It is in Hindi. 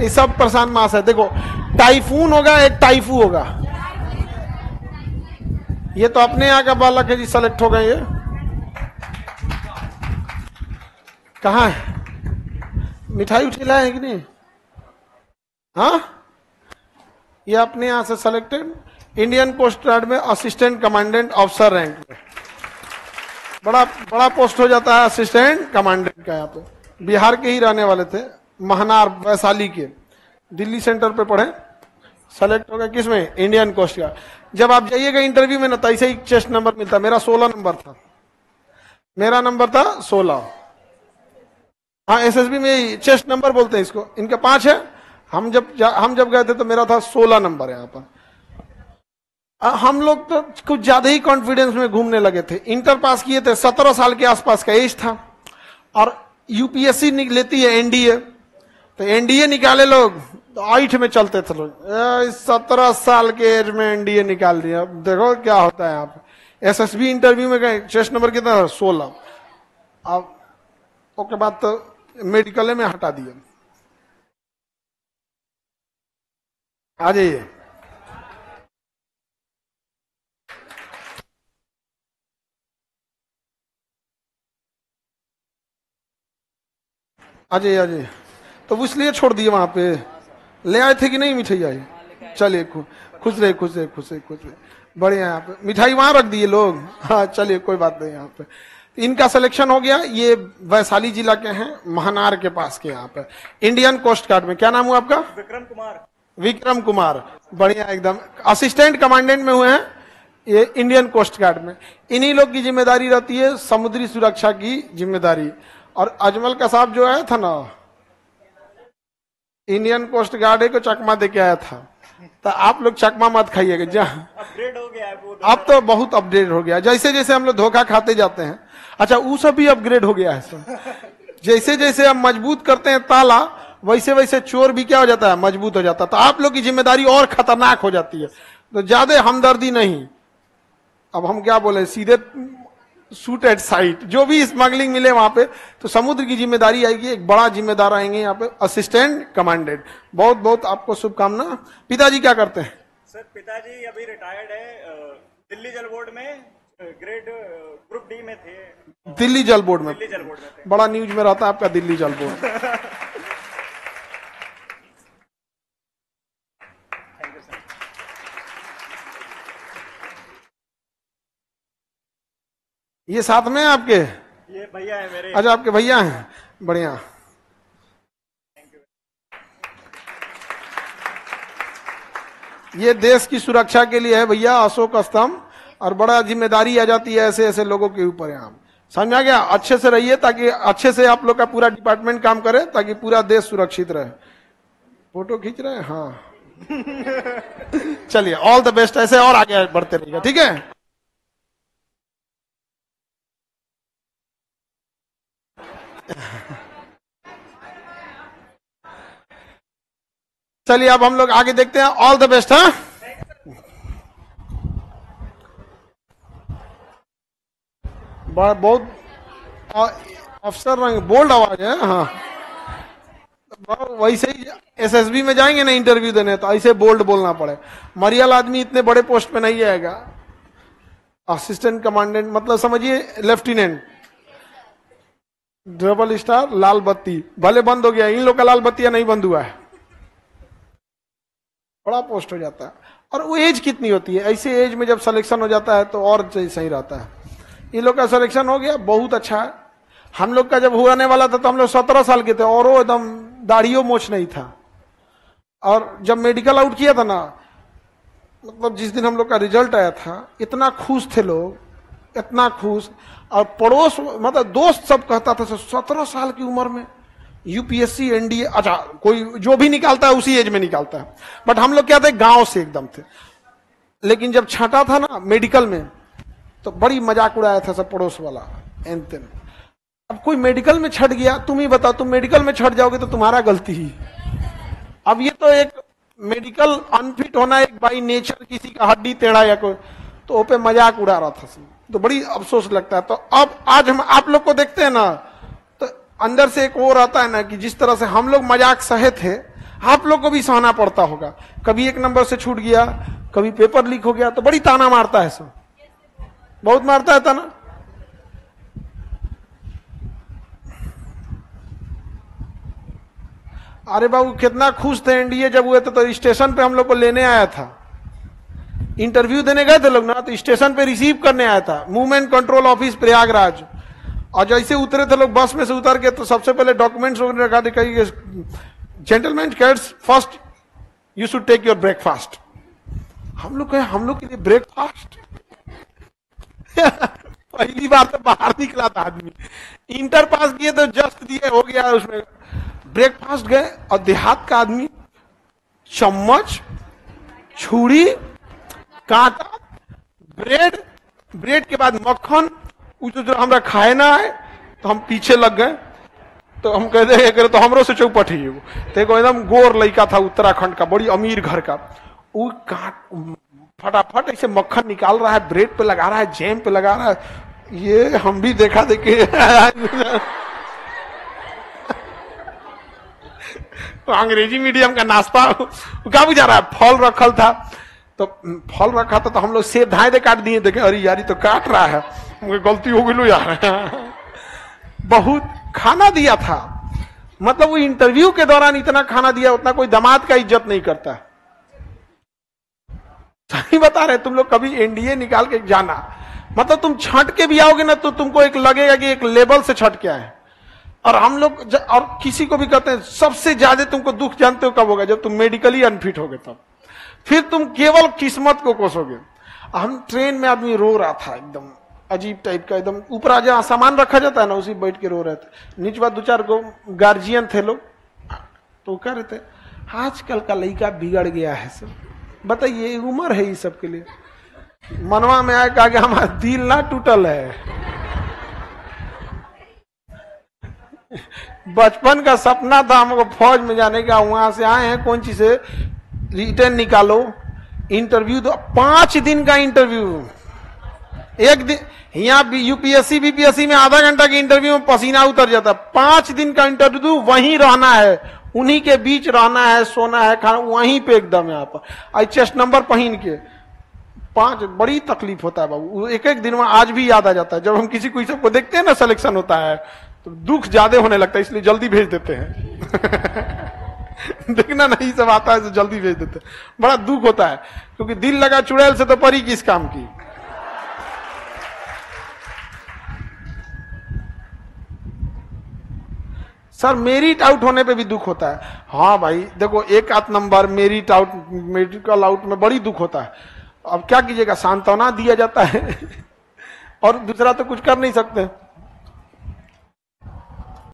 ये सब प्रशांत मास है। देखो टाइफून होगा, एक टाइफू होगा। ये तो अपने यहाँ का बालक है जी, सेलेक्ट हो गए। ये कहाँ है? मिठाई उठी लाए है कि नहीं? हाँ, ये अपने यहाँ से सेलेक्टेड, इंडियन कोस्ट गार्ड में असिस्टेंट कमांडेंट ऑफिसर रैंक में। बड़ा पोस्ट हो जाता है असिस्टेंट कमांडेंट का। यहाँ पे बिहार के ही रहने वाले थे, महनार वैशाली के, दिल्ली सेंटर पे पढ़े, सेलेक्ट हो गए किसमें? Indian Coast Guard. जब आप जाइएगा इंटरव्यू में ना, तो ऐसे ही चेस्ट नंबर मिलता। मेरा 16 नंबर था, मेरा नंबर था 16। हाँ, एसएसबी में चेस्ट नंबर बोलते हैं इसको, इनका 5 है। हम जब गए थे तो मेरा था 16 नंबर। यहाँ पर हम लोग तो कुछ ज्यादा ही कॉन्फिडेंस में घूमने लगे थे। इंटर पास किए थे, 17 साल के आसपास का एज था। और यूपीएससी लेती है एनडीए, तो एनडीए निकाले लोग, तो 8 में चलते थे लोग। 17 साल के एज में एनडीए निकाल दिया। अब देखो क्या होता है यहाँ पे। एसएसबी इंटरव्यू में गए, चेस्ट नंबर कितना था? 16। अब उसके बाद तो मेडिकल में हटा दिया। आ जाइए। आ जाइए। तो इसलिए छोड़ दिए वहां पे। ले आए थे कि नहीं मिठाई? आई, चलिए खुश रहे। बढ़िया। यहाँ पे मिठाई वहां रख दिए लोग। हाँ चलिए, कोई बात नहीं। यहाँ पे इनका सिलेक्शन हो गया। ये वैशाली जिला के हैं, महनार के पास के। यहाँ पे इंडियन कोस्ट गार्ड में। क्या नाम हुआ आपका? विक्रम कुमार। बढ़िया एकदम। असिस्टेंट कमांडेंट में हुए हैं ये इंडियन कोस्ट गार्ड में। इन्हीं लोग की जिम्मेदारी रहती है समुद्री सुरक्षा की जिम्मेदारी। और अजमल का साहब जो आया था ना, इंडियन कोस्ट गार्ड को चकमा दे के आया था। तो आप लोग चकमा मत खाइएगा, जहाँ अपडेट हो गया है वो। अब तो बहुत अपडेट हो गया। जैसे जैसे हम लोग धोखा खाते जाते हैं, अच्छा वो सब भी अपग्रेड हो गया है सब। जैसे जैसे हम मजबूत करते हैं ताला, वैसे वैसे चोर भी क्या हो जाता है? मजबूत हो जाता है। तो आप लोग की जिम्मेदारी और खतरनाक हो जाती है। तो ज्यादा हमदर्दी नहीं। अब हम क्या बोले, सीधे शूट एट साइट। जो भी स्मगलिंग मिले वहां पे, तो समुद्र की जिम्मेदारी आएगी। एक बड़ा जिम्मेदार आएंगे यहाँ पे, असिस्टेंट कमांडेंट। बहुत बहुत आपको शुभकामना। पिताजी क्या करते हैं? सर पिताजी अभी रिटायर्ड है। दिल्ली जल बोर्ड में ग्रेड ग्रुप डी में थे। दिल्ली जल बोर्ड में थे। बड़ा न्यूज में रहता है आपका दिल्ली जल बोर्ड। ये साथ में आपके? ये भैया है मेरे। अच्छा, आपके भैया हैं। बढ़िया। ये देश की सुरक्षा के लिए है भैया, अशोक स्तंभ। और बड़ा जिम्मेदारी आ जाती है ऐसे ऐसे लोगों के ऊपर। यहाँ समझा गया? अच्छे से रहिए, ताकि अच्छे से आप लोग का पूरा डिपार्टमेंट काम करे, ताकि पूरा देश सुरक्षित रहे। फोटो खींच रहे हैं? हाँ। चलिए, ऑल द बेस्ट। ऐसे और आगे बढ़ते रहिएगा, ठीक है? चलिए अब हम लोग आगे देखते हैं। All the best. हाँ, बहुत अफसर रंग, बोल्ड आवाज है। हाँ, वैसे ही एसएसबी में जाएंगे ना इंटरव्यू देने, तो ऐसे बोल्ड बोलना पड़े। मरियल आदमी इतने बड़े पोस्ट पे नहीं आएगा। असिस्टेंट कमांडेंट मतलब समझिए लेफ्टिनेंट। डबल स्टार, लाल बत्ती भले बंद हो गया, इन लोग का लाल बत्तियां नहीं बंद हुआ है। बड़ा पोस्ट हो जाता है। और वो एज कितनी होती है? ऐसे एज में जब सिलेक्शन हो जाता है तो और सही रहता है। इन लोग का सिलेक्शन हो गया, बहुत अच्छा है। हम लोग का जब होने वाला था तो हम लोग 17 साल के थे, और वो एकदम दाढ़ियों मोछ नहीं था। और जब मेडिकल आउट किया था ना, मतलब जिस दिन हम लोग का रिजल्ट आया था, इतना खुश थे लोग, इतना खुश। और पड़ोस मतलब दोस्त सब कहता था 17 साल की उम्र में यूपीएससी एनडीए। अच्छा, कोई जो भी निकालता है उसी एज में निकालता है। बट हम लोग क्या थे, गांव से एकदम थे। लेकिन जब छाटा था ना मेडिकल में, तो बड़ी मजाक उड़ाया था सब पड़ोस वाला। एंतन अब कोई मेडिकल में छट गया, तुम ही बताओ, तुम मेडिकल में छट जाओगे तो तुम्हारा गलती ही। अब ये तो एक मेडिकल अनफिट होना, एक बाई नेचर किसी का हड्डी टेढ़ा या कोई, तो पे मजाक उड़ा रहा था। तो बड़ी अफसोस लगता है। तो अब आज हम आप लोग को देखते हैं ना, अंदर से एक और आता है ना कि जिस तरह से हम लोग मजाक सहे थे, आप लोग को भी सहना पड़ता होगा। कभी 1 नंबर से छूट गया, कभी पेपर लीक हो गया, तो बड़ी ताना मारता है सब, बहुत मारता है ताना। अरे बाबू कितना खुश थे एनडीए जब हुए थे, तो स्टेशन पे हम लोग को लेने आया था। इंटरव्यू देने गए थे लोग ना, तो स्टेशन पे रिसीव करने आया था, मूवमेंट कंट्रोल ऑफिस प्रयागराज। और जैसे उतरे थे लोग बस में से उतर के, तो सबसे पहले डॉक्यूमेंट्स वगैरह रखा दिखाई, gentleman cats first you should take your breakfast. हम लोग कहे हम लोग के लिए ब्रेकफास्ट पहली बार तो बाहर निकला था आदमी, इंटर पास किए तो जस्ट दिए हो गया उसमें, ब्रेकफास्ट गए। और देहात का आदमी चम्मच, छुरी, कांटा, ब्रेड, ब्रेड के बाद मक्खन, जो हमरा खाए ना है, तो हम पीछे लग गए। तो हम कहते हैं तो हमरो से चौपट ही वो, तो एकदम गोर लड़का था उत्तराखंड का, बड़ी अमीर घर का, वो काट फटाफट ऐसे मक्खन निकाल रहा है, ब्रेड पे लगा रहा है, जैम पे लगा रहा है। ये हम भी देखा देखे तो अंग्रेजी मीडियम का नाश्ता क्या बुझा रहा है, फल रखल था, तो फल रखा था, तो हम लोग सेब धाए दे काट दिए, देखे अरे यार ये तो काट रहा है, मुझे गलती हो गई यार बहुत खाना दिया था। मतलब वो इंटरव्यू के दौरान इतना खाना दिया, उतना कोई दामाद का इज्जत नहीं करता। सही बता रहे, तुम लोग कभी एनडीए निकाल के जाना, मतलब तुम छंट के भी आओगे ना, तो तुमको एक लगेगा कि एक लेवल से छंट के आए। और हम लोग और किसी को भी कहते हैं सबसे ज्यादा तुमको दुख जानते हो कब होगा, जब तुम मेडिकली अनफिट होगे, तब फिर तुम केवल किस्मत को कोसोगे। हम ट्रेन में आदमी रो रहा था, एकदम अजीब टाइप का, एकदम ऊपर जहाँ सामान रखा जाता है ना, उसी बैठ के रो रहे थे। नीचे 2-4 को गार्जियन थे लोग, तो कह रहे थे आजकल का लड़का बिगड़ गया है सब। बताइए उम्र है ये सब के लिए। मनवा में आए कहा कि हमारा दिल ना टूटल है, बचपन का सपना था हमको फौज में जाने का, वहां से आए हैं कौन चीज से, रिटर्न निकालो, इंटरव्यू दो, 5 दिन का इंटरव्यू। एक दिन यहाँ यूपीएससी बीपीएससी में आधा घंटा के इंटरव्यू में पसीना उतर जाता, 5 दिन का इंटरव्यू वहीं रहना है, उन्हीं के बीच रहना है, सोना है, खाना वहीं पे एकदम यहाँ पर, चेस्ट नंबर पहन के 5। बड़ी तकलीफ होता है बाबू, एक दिन में आज भी याद आ जाता है। जब हम किसी को सबको देखते हैं ना, सिलेक्शन होता है, तो दुख ज्यादा होने लगता है, इसलिए जल्दी भेज देते हैं देखना नहीं सब आता है तो जल्दी भेज देते हैं, बड़ा दुख होता है, क्योंकि दिल लगा चुड़ैल से तो परी किस काम की। सर मेरिट आउट होने पे भी दुख होता है। हाँ भाई देखो, 1 number merit out, medical out में बड़ी दुख होता है। अब क्या कीजिएगा, सांत्वना दिया जाता है और दूसरा तो कुछ कर नहीं सकते।